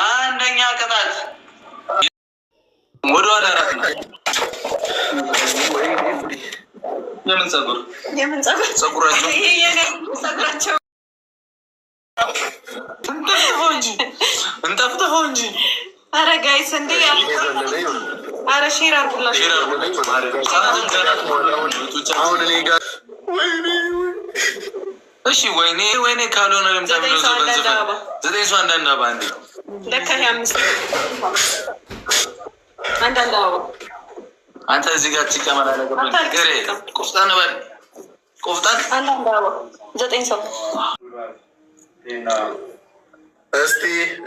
አንደኛ ቅጣት ወደ ኋላ የምን ጸጉር ጸጉራቸው እንጠፍጥፈው እንጂ። ኧረ ጋይስ እንዴ! ኧረ ሼር አድርጉላችሁ። እሺ ወይኔ ካልሆነ ለምታ ብሎ ዘጠኝ ሰው አንዳንድ አበባ እንዴ ለካ አምስት አንዳንድ አበባ አንተ እዚህ ጋር ትቀመላለህ። ገሬ ቆፍጣን በል ቆፍጣን አንዳንድ አበባ ዘጠኝ ሰው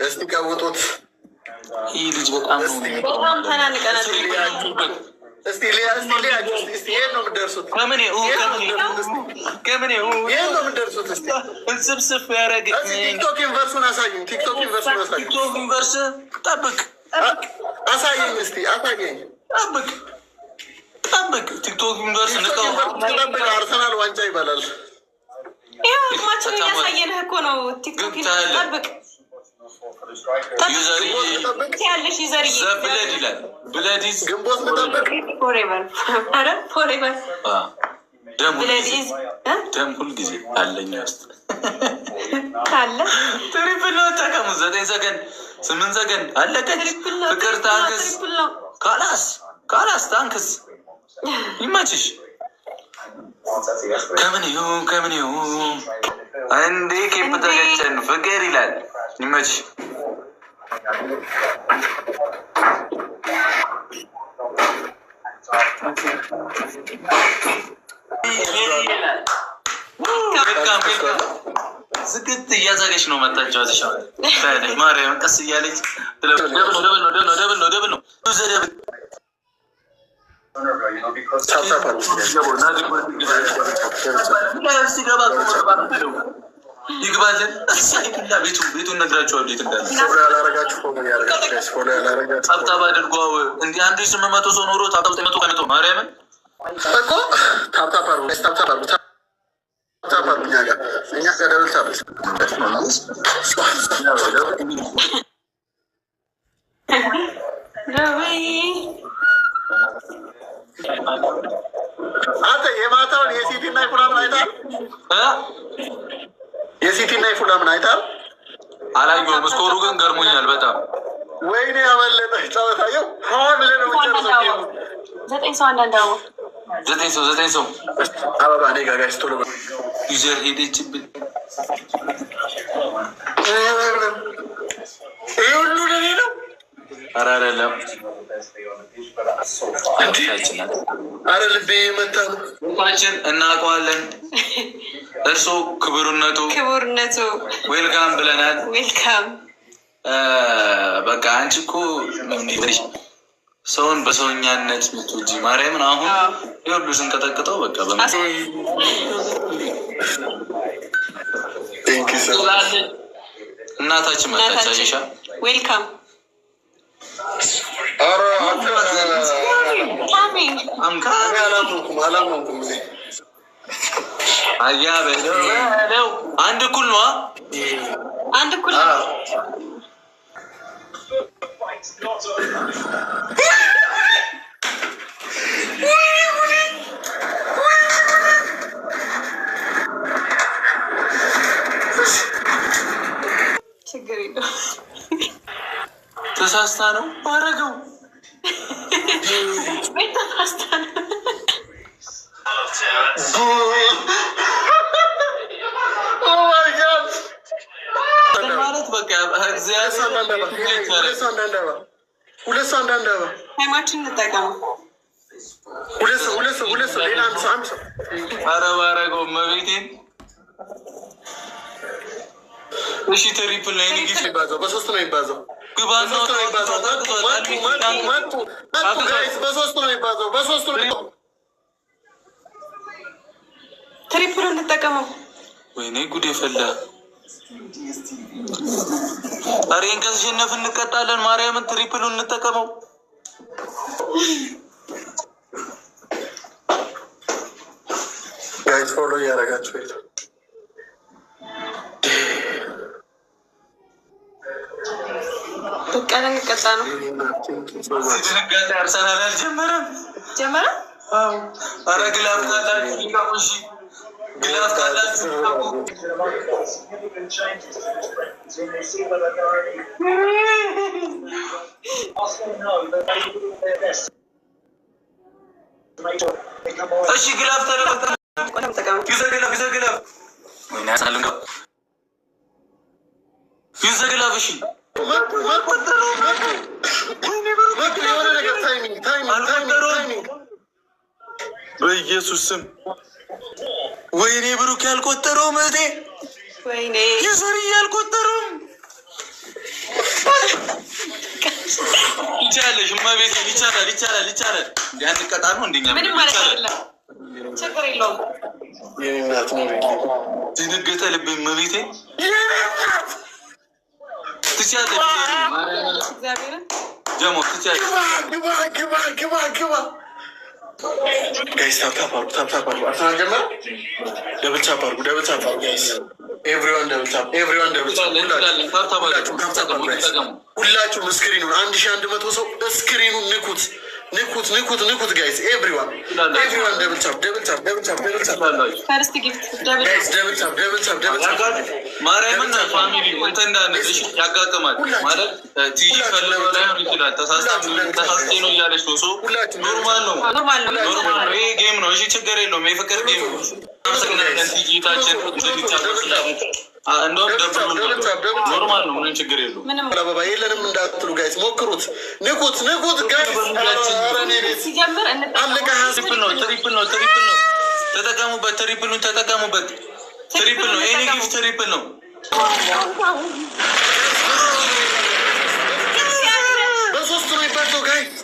እስቲ ቀውጡት። ይህ ልጅ በጣም ተናንቀናል። እስቲ የት ነው የምትደርሱት? ከምን ነው የምትደርሱት? እስቲ እንስብስብ ያደረግ ቲክቶክ ዩኒቨርሱን አሳዩኝ። ቲክቶክ ዩኒቨርስ ጠብቅ አሳየኝ። እስቲ አሳየኝ። ጠብቅ ቲክቶክ ዩኒቨርስ ጠብቅ። አርሰናል ዋንጫ ይባላል። ይኸው ማችን እያሳየንህ እኮ ነው። ቲክቶክ ጠብቅ ያለሽ ይዘርይ ብለድ ይላል። ብለዲዝ ግንቦት ልጠብቅ ፎሬቨር ደም ሁልጊዜ አለኝ ውስጥ ካለ ትሪፕል ነው ተጠቀሙ። 9 ሰከንድ 8 ሰከንድ አለቀች። ፍቅር ታንክስ ካላስ ታንክስ ይመችሽ። ከምን ይሁን እንዴ ኬፕ ተገጨን ፍቅር ይላል። ይመችሽ። ዝግት እያዛገች ነው መታጫወትሽ ማርያም ቀስ እያለች ደብል ነው ይግባልን ሳይክላ ቤቱን ነግራቸዋል። ቤት ታብታብ አድርጓው እንዲህ 1800 ሰው ኖሮ ታብታብ ከመቶ ማርያምን እኮ ታብታብ እኛ ደብል ታብ አንተ የማታውን የሲቲና የፉላምን አይታል? የሲቲና የፉላምን አይታል? አላየሁም። ስኮሩ ግን ገርሞኛል በጣም። ወይኔ ያመለጠ ጨዋታየው ብለህ ነው የምትጨርሰው። 9 ሰው አንዳንድ አበባ 9 ሰው አበባ እኔ ጋር ጋይስ ቶሎ ዩዘር ሄደችብን። ይህ ሁሉ ለኔ ነው። ኧረ አይደለም አረ ልቤ መታ ነው። እንኳችን እናውቀዋለን። እርሱ ክቡርነቱ ዌልካም ብለናል። ዌልካም በቃ አንቺ እኮ ሰውን በሰውኛነት ምትወጂ ማርያምን አሁን የሁሉ ስንቀጠቅጠው በቃ እናታችን መጣች። አይሻ ዌልካም አላመንኩም። አያ በለው አንድ እኩል ነው። ችግር የለውም። ተሳስታ ነው ማረገው ተሳስታ ነው ማለት በቃ ሁለት ሰው አንዳንድ አበባ ታይማችን እንጠቀመው። ሁለት ሰው ሌላ አንድ ሰው ኧረ ባረገው መቤቴን። እሺ ትሪፕል ላይ ንግስ ይባዛው በሶስት ነው ይባዛው ግባና በሶስቱ ነው ትሪፕል እንጠቀመው። ወይኔ ጉድ የፈላ አሬን ከተሸነፍ እንቀጣለን። ማርያምን ትሪፕሉን እንጠቀመው። ጋይስ ፎሎ እያደረጋችሁ ቀለም ቀጣ ነው። ድንጋጤ አርሰናል አልጀመረም። ጀመረ። ኧረ ግላፍ ካላችሁ እሺ፣ ግላፍ ካላችሁ እሺ፣ ግላፍ ተለቀቀ። ግላፍ ወይኔ ያሳልም ጋር ግላፍ እሺ በኢየሱስ ስም ወይኔ ብሩክ ያልቆጠረው መቴ ወይኔ የዘር ያልቆጠረውም ይቻለሽ እመቤቴ ይቻላል ያን ቀጣ ነው እንደኛ ምንም ማለት አይደለም ችግር የለውም ድንገተ ልብ እመቤቴ ትቻለሽ እግዚአብሔርን ጀሞ ትቻለሽ ግባ ጋይስ ታፕ አርጉ አርሰናል ጀመረ ደብል ታፕ አርጉ ጋይስ ኤቭሪዋን ደብል ታፕ ሁላችሁም ስክሪኑን 1100 ሰው ስክሪኑን ንኩት ጋይስ ኤቭሪዋን ደብል ታፕ ፈርስት ጊፍት ደብል ታፕ ማርያምን ፋሚሊ እንትን እንዳነሽ ያጋጥማል ማለት ቲጂ ፈልጎ ላይሆን ይችላል ተሳስቼ ነው እያለች ነው ሶ ኖርማል ነው ይሄ ጌም ነው እሺ ችግር የለውም የፍቅር ጌም ነው ቲጂታችን እንደውም ኖርማል ነው ምንም ችግር የለውም አበባ የለንም እንዳትሉ ጋይስ ሞክሩት ንኩት ጋይስ ሲጀምር ትሪፕል ነው ተጠቀሙበት ትሪፕል ነው ኤኒ ጊፍት ትሪፕል ነው በሶስት ነው ይባቸው ጋይስ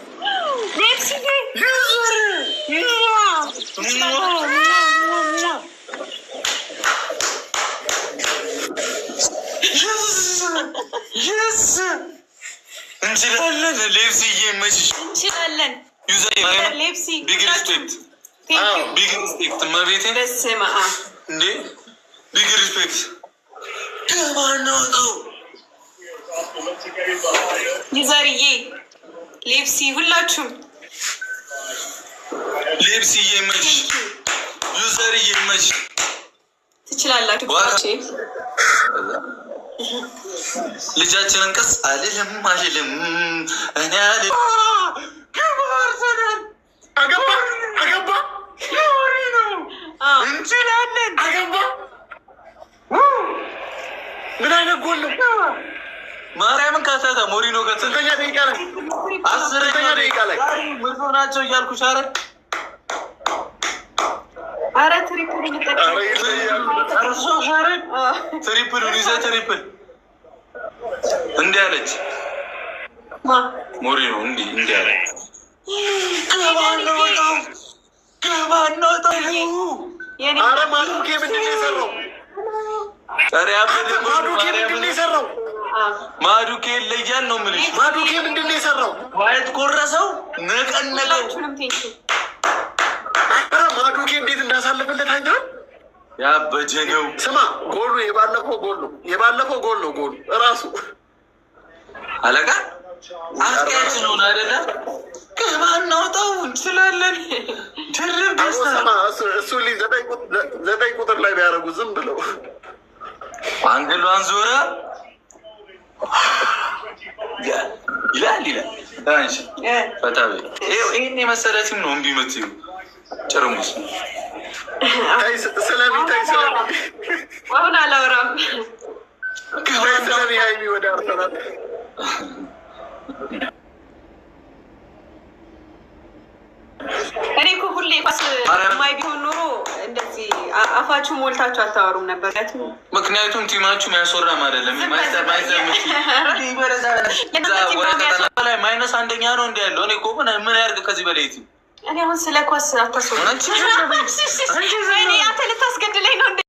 እንችላለን ሌፕሲዬ መችሽ እንችላለን ሌፕሲ ቢግ ሪስፔክት መቤቴ በስመ አብ እንዴ ቢግ ሪስፔክት ገባነው ይዘርዬ ሌፕሲ ሁላችሁም ሌፕሲዬ መችሽ ዩዘርዬ መችሽ ትችላላችሁ ልጃችንን ቀስ አልልም እኔ ግባ አርሰናል አገባ እንችላለን አገባ ምን አይነት ጎል ነው ማርያምን ካሳታ ሞሪኖ ስንተኛ ደቂቃ ላይ 10ኛ ደቂቃ ላይ ምርጦ ናቸው እያልኩሽ አረ ትሪፕል ትሪፕሉን ይዘህ ትሪፕል እንዲህ አለች ሞሪኖ እንዲህ አለ አረ ማዱኬ ምንድን ነው የሰራው ማዱኬ ይለያል ነው የምልሽ ማዱኬ ምንድን ነው የሰራው ዋየት ቆረሰው ነቀነቀው ማዱኬ እንዴት እንዳሳለፈለት አይተሃል? ያበጀ ነው። ስማ ጎሉ የባለፈው ጎል ነው ጎሉ እራሱ አለቃ አስቀያች ነው አይደለ? ከማናውጣው እንችላለን። ድርብ ደስታ እሱ 9 ቁጥር ላይ ቢያደርጉ ዝም ብለው አንግሏን ዞራ ይላል አንቺ ፈታቤ ይሄን የመሰለ ቲም ነው እምቢ የምትይው ጭርሙስ አሁን አላወራም። ሀይሚ ወደ አርሰናል እኔ እኮ ሁሌ ኳስ ማይ ቢሆን ኖሮ እንደዚህ አፋችሁ ሞልታችሁ አታወሩም ነበር። ምክንያቱም ቲማችሁ ያስወራም አይደለም ማይነስ አንደኛ ነው እንዲ ያለው። እኔ እኮ ምን ያርግ ከዚህ በላይ ቲም እኔ አሁን ስለ ኳስ አታስወሩ። አንተ ልታስገድለኝ ነው እንዴ?